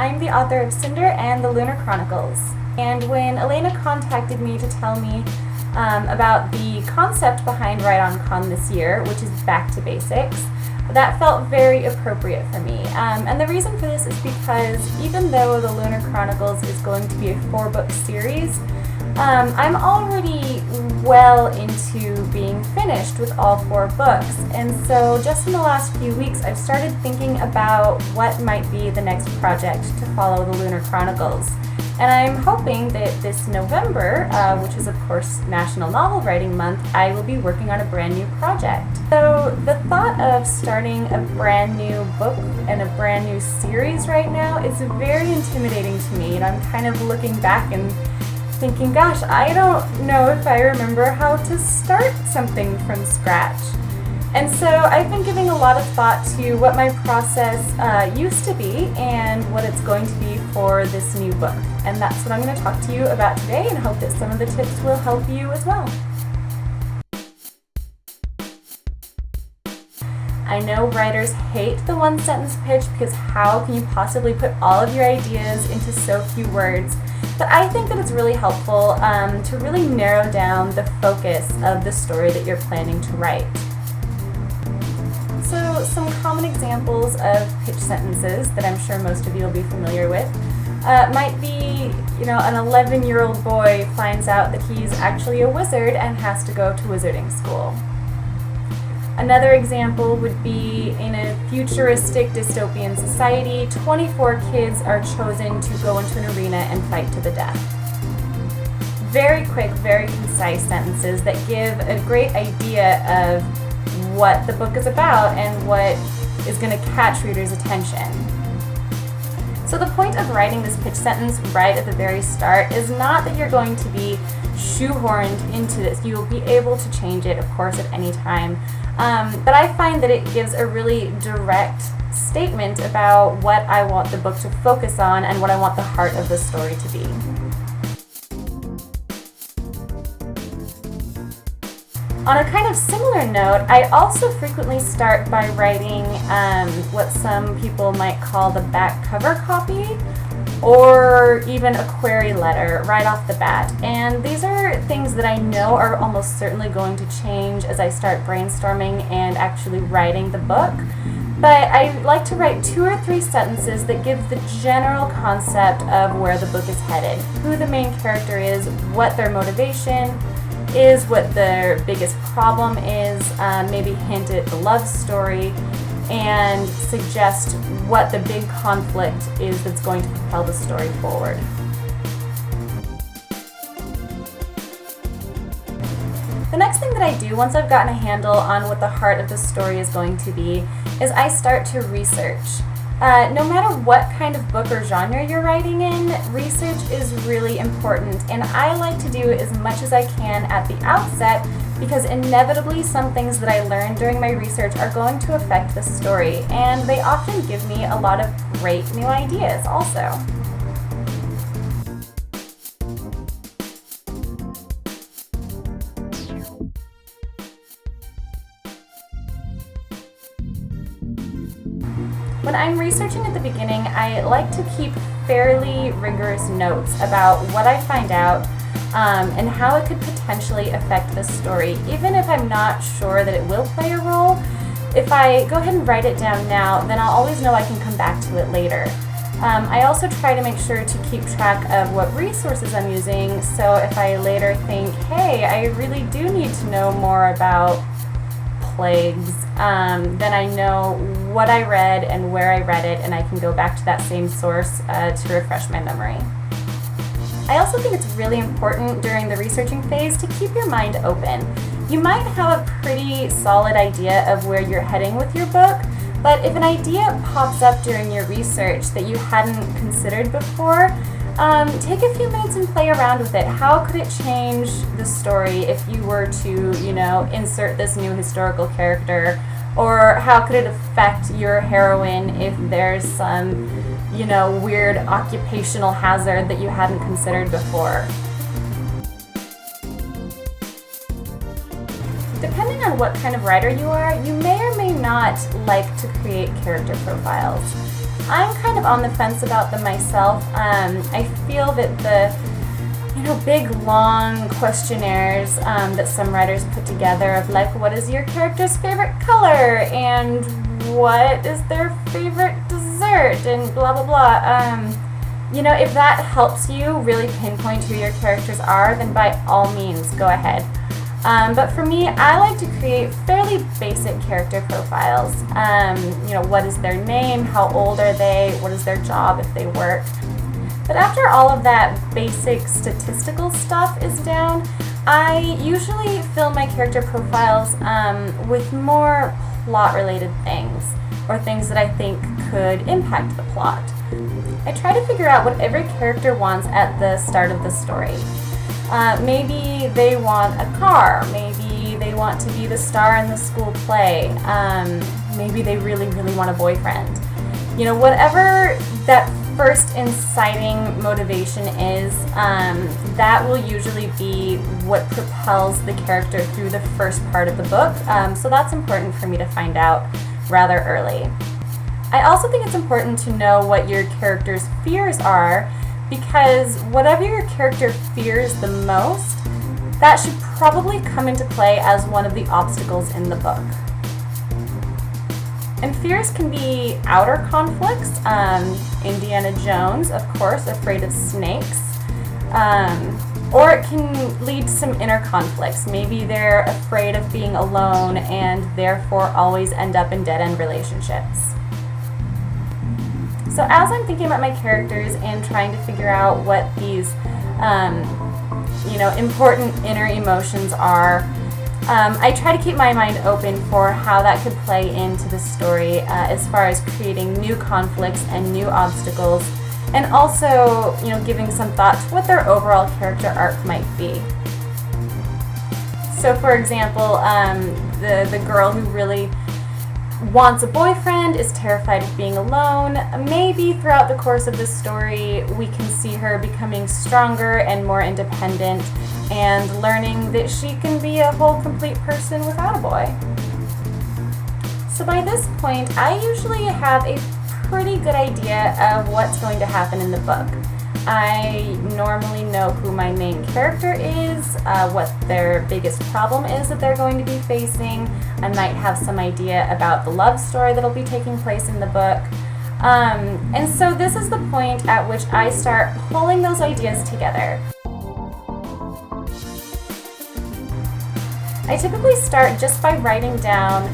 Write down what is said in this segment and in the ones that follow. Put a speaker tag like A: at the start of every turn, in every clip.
A: I'm the author of CINDER and the Lunar Chronicles. And when Elena contacted me to tell me about the concept behind Write On Con this year, which is back to basics, that felt very appropriate for me. And the reason for this is because even though the Lunar Chronicles is going to be a 4-book series, I'm already well into being finished with all 4 books, and so just in the last few weeks I've started thinking about what might be the next project to follow the Lunar Chronicles. And I'm hoping that this November, which is of course National Novel Writing Month, I will be working on a brand new project. So the thought of starting a brand new book and a brand new series right now is very intimidating to me, and I'm kind of looking back and thinking, gosh, I don't know if I remember how to start something from scratch. And so I've been giving a lot of thought to what my process used to be and what it's going to be for this new book. And that's what I'm going to talk to you about today, and hope that some of the tips will help you as well. I know writers hate the one-sentence pitch because how can you possibly put all of your ideas into so few words? But I think that it's really helpful to really narrow down the focus of the story that you're planning to write. So some common examples of pitch sentences that I'm sure most of you will be familiar with might be, an 11-year-old boy finds out that he's actually a wizard and has to go to wizarding school. Another example would be in a futuristic dystopian society, 24 kids are chosen to go into an arena and fight to the death. Very quick, very concise sentences that give a great idea of what the book is about and what is going to catch readers' attention. So the point of writing this pitch sentence right at the very start is not that you're going to be shoehorned into this. You will be able to change it, of course, at any time. But I find that it gives a really direct statement about what I want the book to focus on and what I want the heart of the story to be. On a kind of similar note, I also frequently start by writing what some people might call the back cover copy, or even a query letter right off the bat. And these are things that I know are almost certainly going to change as I start brainstorming and actually writing the book. But I like to write 2 or 3 sentences that give the general concept of where the book is headed, who the main character is, what their motivation is, what their biggest problem is, maybe hint at the love story, and suggest what the big conflict is that's going to propel the story forward. The next thing that I do once I've gotten a handle on what the heart of the story is going to be is I start to research. No matter what kind of book or genre you're writing in, research is really important, and I like to do as much as I can at the outset because inevitably some things that I learned during my research are going to affect the story, and they often give me a lot of great new ideas also. When I'm researching at the beginning, I like to keep fairly rigorous notes about what I find out and how it could potentially affect the story. Even if I'm not sure that it will play a role, if I go ahead and write it down now, then I'll always know I can come back to it later. I also try to make sure to keep track of what resources I'm using, so if I later think, hey, I really do need to know more about plagues, then I know what I read and where I read it, and I can go back to that same source to refresh my memory. I also think it's really important during the researching phase to keep your mind open. You might have a pretty solid idea of where you're heading with your book, but if an idea pops up during your research that you hadn't considered before, take a few minutes and play around with it. How could it change the story if you were to, insert this new historical character? Or how could it affect your heroine if there's some, weird occupational hazard that you hadn't considered before? Depending on what kind of writer you are, you may or may not like to create character profiles. I'm kind of on the fence about them myself. I feel that the big long questionnaires that some writers put together of like, what is your character's favorite color and what is their favorite dessert and blah blah blah. If that helps you really pinpoint who your characters are, then by all means go ahead. But for me, I like to create fairly basic character profiles. What is their name? How old are they? What is their job if they work? But after all of that basic statistical stuff is down, I usually fill my character profiles with more plot-related things, or things that I think could impact the plot. I try to figure out what every character wants at the start of the story. Maybe they want a car, maybe they want to be the star in the school play, maybe they really, really want a boyfriend. Whatever that first inciting motivation is, that will usually be what propels the character through the first part of the book, so that's important for me to find out rather early. I also think it's important to know what your character's fears are, because whatever your character fears the most, that should probably come into play as one of the obstacles in the book. And fears can be outer conflicts. Indiana Jones, of course, afraid of snakes. Or it can lead to some inner conflicts. Maybe they're afraid of being alone and therefore always end up in dead-end relationships. So as I'm thinking about my characters and trying to figure out what these important inner emotions are, I try to keep my mind open for how that could play into the story as far as creating new conflicts and new obstacles, and also giving some thought to what their overall character arc might be. So for example, the girl who really wants a boyfriend, is terrified of being alone. Maybe throughout the course of this story we can see her becoming stronger and more independent and learning that she can be a whole complete person without a boy. So by this point, I usually have a pretty good idea of what's going to happen in the book. I normally know who my main character is, what their biggest problem is that they're going to be facing. I might have some idea about the love story that'll be taking place in the book. And so this is the point at which I start pulling those ideas together. I typically start just by writing down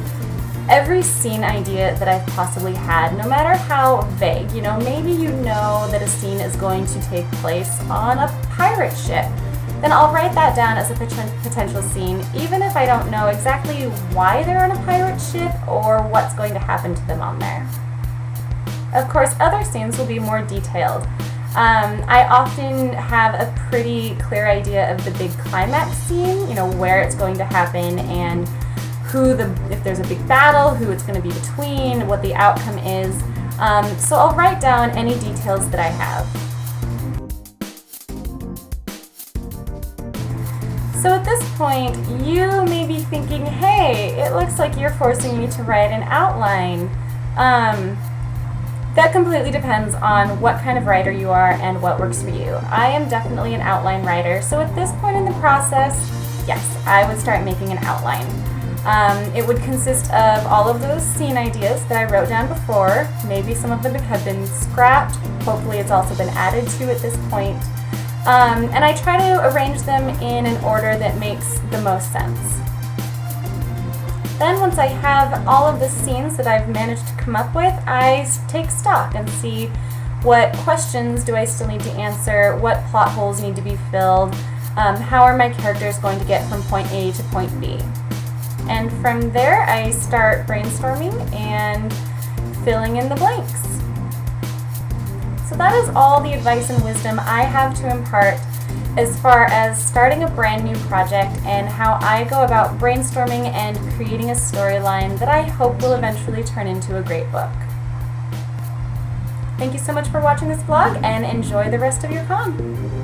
A: every scene idea that I've possibly had, no matter how vague. Maybe that a scene is going to take place on a pirate ship. Then I'll write that down as a potential scene, even if I don't know exactly why they're on a pirate ship or what's going to happen to them on there. Of course, other scenes will be more detailed. I often have a pretty clear idea of the big climax scene, where it's going to happen and if there's a big battle, who it's going to be between, what the outcome is. So I'll write down any details that I have. So at this point, you may be thinking, hey, it looks like you're forcing me to write an outline. That completely depends on what kind of writer you are and what works for you. I am definitely an outline writer, so at this point in the process, yes, I would start making an outline. It would consist of all of those scene ideas that I wrote down before. Maybe some of them have been scrapped. Hopefully it's also been added to at this point. And I try to arrange them in an order that makes the most sense. Then once I have all of the scenes that I've managed to come up with, I take stock and see what questions do I still need to answer, what plot holes need to be filled, how are my characters going to get from point A to point B. And from there, I start brainstorming and filling in the blanks. So that is all the advice and wisdom I have to impart as far as starting a brand new project and how I go about brainstorming and creating a storyline that I hope will eventually turn into a great book. Thank you so much for watching this vlog and enjoy the rest of your con.